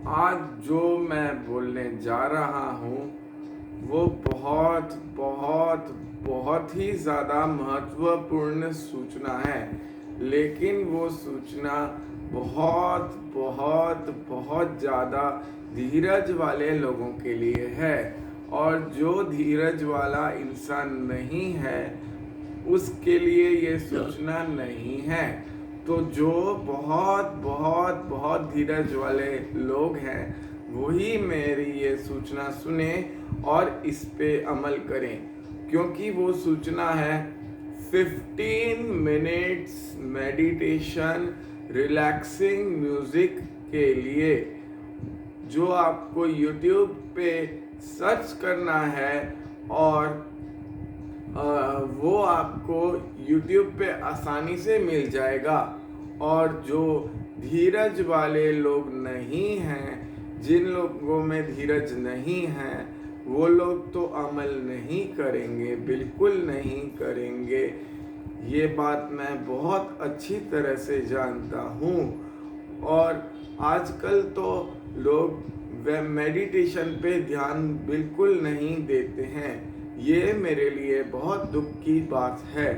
आज जो मैं बोलने जा रहा हूँ वो बहुत बहुत बहुत ही ज़्यादा महत्वपूर्ण सूचना है। लेकिन वो सूचना बहुत बहुत बहुत ज़्यादा धीरज वाले लोगों के लिए है, और जो धीरज वाला इंसान नहीं है उसके लिए ये सूचना नहीं है। तो जो बहुत बहुत बहुत धीरज वाले लोग हैं वही मेरी ये सूचना सुने और इस पे अमल करें, क्योंकि वो सूचना है 15 मिनट्स मेडिटेशन रिलैक्सिंग म्यूजिक के लिए, जो आपको YouTube पे सर्च करना है और वो आपको YouTube पे आसानी से मिल जाएगा। और जो धीरज वाले लोग नहीं हैं, जिन लोगों में धीरज नहीं है, वो लोग तो अमल नहीं करेंगे, बिल्कुल नहीं करेंगे। ये बात मैं बहुत अच्छी तरह से जानता हूँ। और आजकल तो लोग वे मेडिटेशन पे ध्यान बिल्कुल नहीं देते हैं। ये मेरे लिए बहुत दुख की बात है।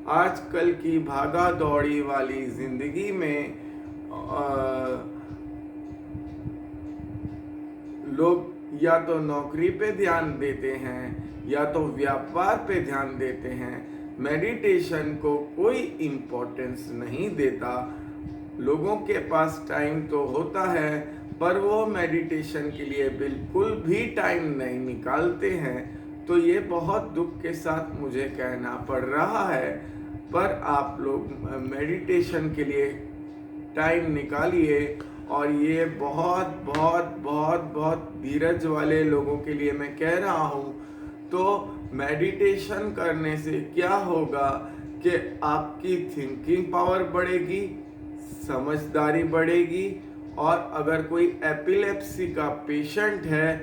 आजकल की भागा दौड़ी वाली जिंदगी में लोग या तो नौकरी पे ध्यान देते हैं या तो व्यापार पे ध्यान देते हैं। मेडिटेशन को कोई इम्पोर्टेंस नहीं देता। लोगों के पास टाइम तो होता है, पर वो मेडिटेशन के लिए बिल्कुल भी टाइम नहीं निकालते हैं। तो ये बहुत दुख के साथ मुझे कहना पड़ रहा है, पर आप लोग मेडिटेशन के लिए टाइम निकालिए। और ये बहुत बहुत बहुत बहुत धीरज वाले लोगों के लिए मैं कह रहा हूँ। तो मेडिटेशन करने से क्या होगा कि आपकी थिंकिंग पावर बढ़ेगी, समझदारी बढ़ेगी, और अगर कोई एपिलेप्सी का पेशेंट है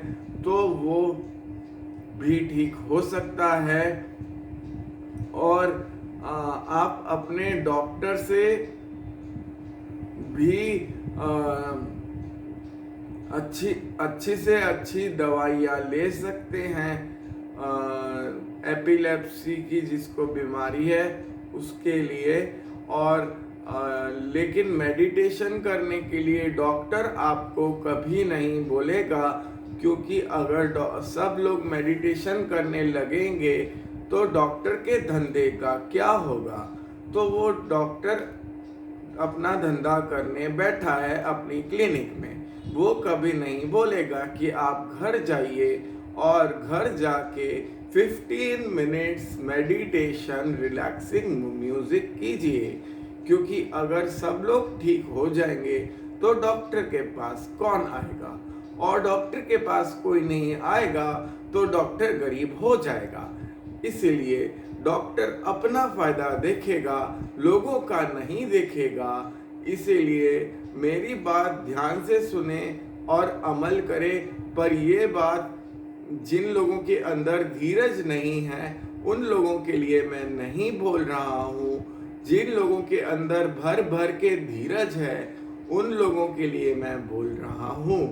तो वो भी ठीक हो सकता है। और आप अपने डॉक्टर से भी अच्छी से अच्छी दवाइयाँ ले सकते हैं एपिलेप्सी की, जिसको बीमारी है उसके लिए। और लेकिन मेडिटेशन करने के लिए डॉक्टर आपको कभी नहीं बोलेगा, क्योंकि अगर सब लोग मेडिटेशन करने लगेंगे तो डॉक्टर के धंधे का क्या होगा। तो वो डॉक्टर अपना धंधा करने बैठा है अपनी क्लिनिक में, वो कभी नहीं बोलेगा कि आप घर जाइए और घर जाके 15 मिनट्स मेडिटेशन रिलैक्सिंग म्यूजिक कीजिए। क्योंकि अगर सब लोग ठीक हो जाएंगे तो डॉक्टर के पास कौन आएगा, और डॉक्टर के पास कोई नहीं आएगा तो डॉक्टर गरीब हो जाएगा। इसीलिए डॉक्टर अपना फायदा देखेगा, लोगों का नहीं देखेगा। इसीलिए मेरी बात ध्यान से सुने और अमल करें। पर ये बात जिन लोगों के अंदर धीरज नहीं है उन लोगों के लिए मैं नहीं बोल रहा हूँ। जिन लोगों के अंदर भर भर के धीरज है उन लोगों के लिए मैं बोल रहा हूँ।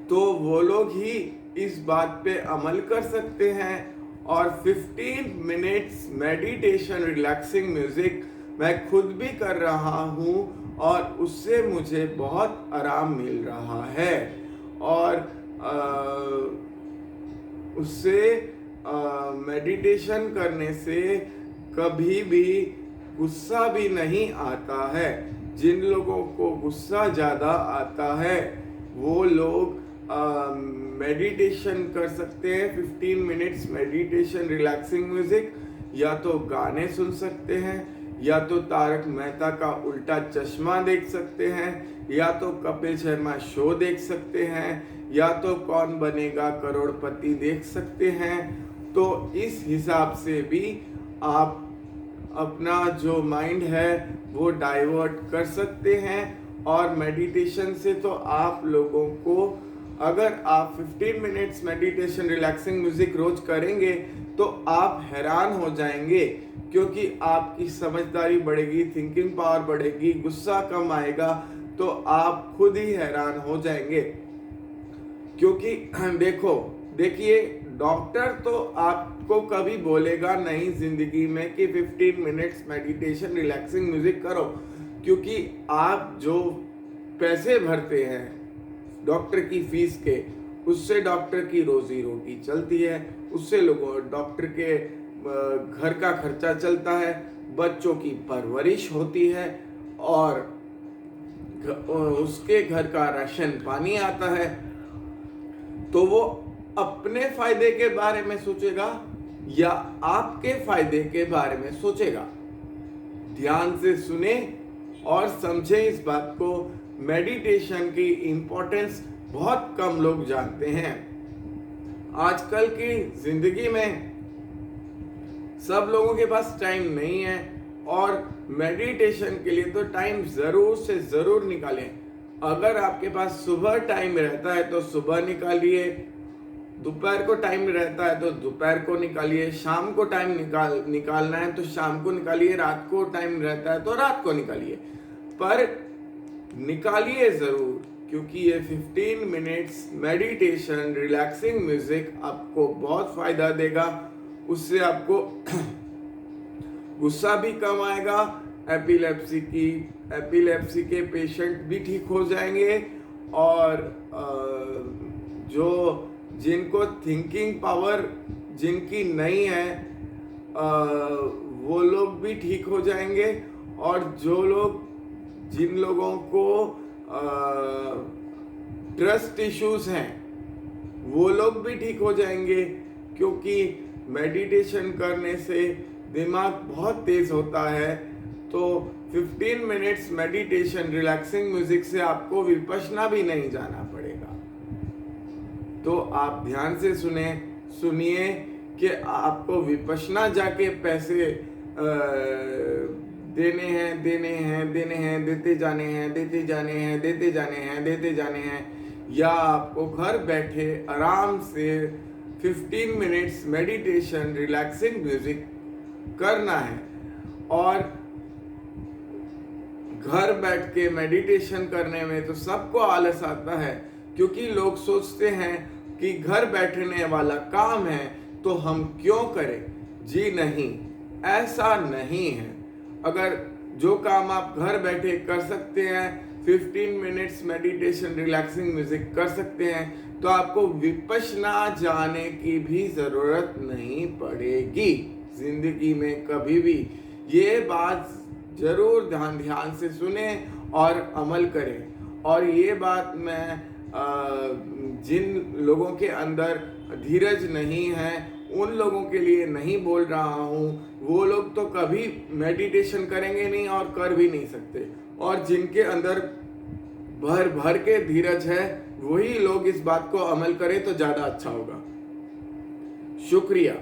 तो वो लोग ही इस बात पे अमल कर सकते हैं। और 15 मिनट्स मेडिटेशन रिलैक्सिंग म्यूजिक मैं खुद भी कर रहा हूँ और उससे मुझे बहुत आराम मिल रहा है। और उससे मेडिटेशन करने से कभी भी गुस्सा भी नहीं आता है। जिन लोगों को गुस्सा ज़्यादा आता है वो लोग मेडिटेशन कर सकते हैं। 15 मिनट्स मेडिटेशन रिलैक्सिंग म्यूजिक, या तो गाने सुन सकते हैं, या तो तारक मेहता का उल्टा चश्मा देख सकते हैं, या तो कपिल शर्मा शो देख सकते हैं, या तो कौन बनेगा करोड़पति देख सकते हैं। तो इस हिसाब से भी आप अपना जो माइंड है वो डाइवर्ट कर सकते हैं। और मेडिटेशन से तो आप लोगों को, अगर आप 15 मिनट्स मेडिटेशन रिलैक्सिंग म्यूजिक रोज करेंगे तो आप हैरान हो जाएंगे, क्योंकि आपकी समझदारी बढ़ेगी, थिंकिंग पावर बढ़ेगी, गुस्सा कम आएगा, तो आप खुद ही हैरान हो जाएंगे। क्योंकि देखिए, डॉक्टर तो आपको कभी बोलेगा नहीं जिंदगी में कि 15 मिनट्स मेडिटेशन रिलैक्सिंग म्यूजिक करो, क्योंकि आप जो पैसे भरते हैं डॉक्टर की फीस के, उससे डॉक्टर की रोजी रोटी चलती है, उससे लोगों डॉक्टर के घर का खर्चा चलता है, बच्चों की परवरिश होती है, और उसके घर का राशन पानी आता है। तो वो अपने फायदे के बारे में सोचेगा या आपके फायदे के बारे में सोचेगा? ध्यान से सुने और समझें इस बात को। मेडिटेशन की इंपॉर्टेंस बहुत कम लोग जानते हैं। आजकल की जिंदगी में सब लोगों के पास टाइम नहीं है, और मेडिटेशन के लिए तो टाइम जरूर से जरूर निकालें। अगर आपके पास सुबह टाइम रहता है तो सुबह निकालिए, दोपहर को टाइम रहता है तो दोपहर को निकालिए, शाम को टाइम निकालना है तो शाम को निकालिए, रात को टाइम रहता है तो रात को निकालिए, पर निकालिए जरूर, क्योंकि ये 15 मिनट्स मेडिटेशन रिलैक्सिंग म्यूजिक आपको बहुत फायदा देगा। उससे आपको गुस्सा भी कम आएगा, एपिलेप्सी के पेशेंट भी ठीक हो जाएंगे, और जो जिनको थिंकिंग पावर जिनकी नहीं है वो लोग भी ठीक हो जाएंगे, और जिन लोगों को ट्रस्ट इश्यूज हैं वो लोग भी ठीक हो जाएंगे, क्योंकि मेडिटेशन करने से दिमाग बहुत तेज होता है। तो 15 मिनट्स मेडिटेशन रिलैक्सिंग म्यूजिक से आपको विपश्यना भी नहीं जाना पड़ेगा। तो आप ध्यान से सुनिए कि आपको विपश्यना जाके पैसे देने हैं, देते जाने हैं, या आपको घर बैठे आराम से 15 मिनट्स मेडिटेशन रिलैक्सिंग म्यूजिक करना है। और घर बैठ के मेडिटेशन करने में तो सबको आलस आता है, क्योंकि लोग सोचते हैं कि घर बैठने वाला काम है तो हम क्यों करें। जी नहीं, ऐसा नहीं है। अगर जो काम आप घर बैठे कर सकते हैं, 15 मिनट्स मेडिटेशन रिलैक्सिंग म्यूजिक कर सकते हैं, तो आपको विपश्यना जाने की भी जरूरत नहीं पड़ेगी जिंदगी में कभी भी। ये बात जरूर ध्यान से सुने और अमल करें। और ये बात मैं जिन लोगों के अंदर धीरज नहीं है उन लोगों के लिए नहीं बोल रहा हूँ। वो लोग तो कभी मेडिटेशन करेंगे नहीं और कर भी नहीं सकते, और जिनके अंदर भर भर के धीरज है वही लोग इस बात को अमल करें तो ज़्यादा अच्छा होगा। शुक्रिया।